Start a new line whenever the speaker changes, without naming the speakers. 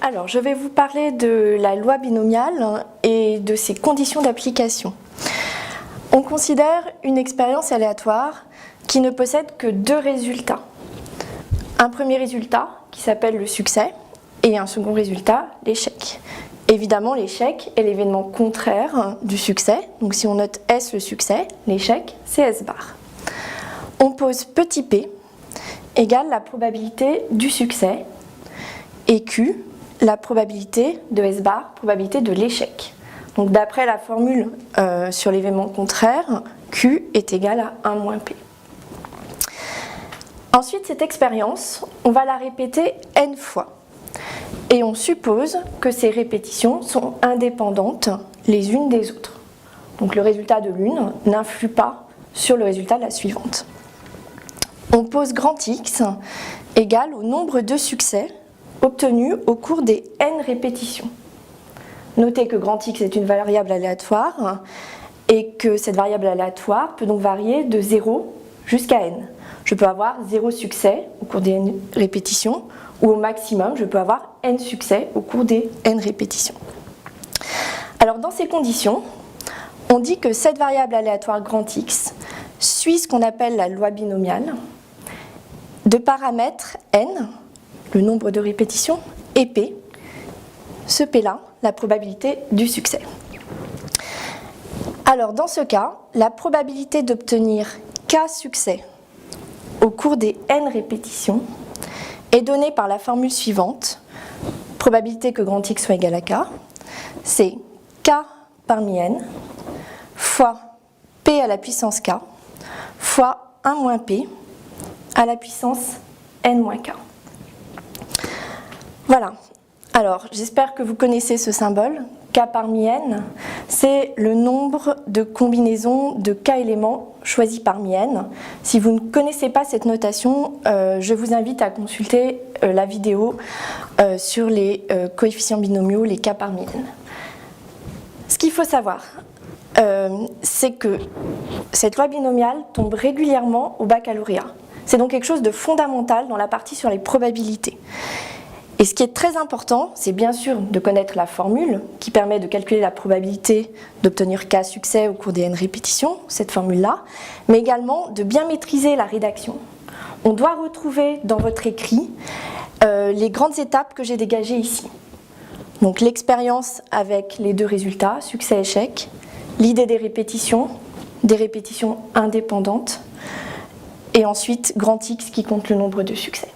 Alors, je vais vous parler de la loi binomiale et de ses conditions d'application. On considère une expérience aléatoire qui ne possède que deux résultats. Un premier résultat qui s'appelle le succès et un second résultat, l'échec. Évidemment, l'échec est l'événement contraire du succès. Donc si on note S le succès, l'échec c'est S bar. On pose petit p égale la probabilité du succès et Q la probabilité de S bar, probabilité de l'échec. Donc d'après la formule sur l'événement contraire, Q est égal à 1 moins P. Ensuite, cette expérience, on va la répéter n fois. Et on suppose que ces répétitions sont indépendantes les unes des autres. Donc le résultat de l'une n'influe pas sur le résultat de la suivante. On pose grand X égale au nombre de succès obtenus au cours des n répétitions. Notez que grand X est une variable aléatoire et que cette variable aléatoire peut donc varier de 0 jusqu'à n. Je peux avoir 0 succès au cours des n répétitions ou au maximum, je peux avoir n succès au cours des n répétitions. Alors dans ces conditions, on dit que cette variable aléatoire grand X suit ce qu'on appelle la loi binomiale de paramètres n, le nombre de répétitions, et p, ce p-là, la probabilité du succès. Alors dans ce cas, la probabilité d'obtenir k succès au cours des n répétitions est donnée par la formule suivante, probabilité que grand X soit égal à k, c'est k parmi n fois p à la puissance k fois 1 moins p à la puissance n moins k. Voilà, alors j'espère que vous connaissez ce symbole, k parmi n, c'est le nombre de combinaisons de k éléments choisis parmi n. Si vous ne connaissez pas cette notation, je vous invite à consulter la vidéo sur les coefficients binomiaux, les k parmi n. Ce qu'il faut savoir, c'est que cette loi binomiale tombe régulièrement au baccalauréat. C'est donc quelque chose de fondamental dans la partie sur les probabilités. Et ce qui est très important, c'est bien sûr de connaître la formule qui permet de calculer la probabilité d'obtenir k succès au cours des n répétitions, cette formule-là, mais également de bien maîtriser la rédaction. On doit retrouver dans votre écrit les grandes étapes que j'ai dégagées ici. Donc l'expérience avec les deux résultats, succès-échec, l'idée des répétitions indépendantes, et ensuite grand X qui compte le nombre de succès.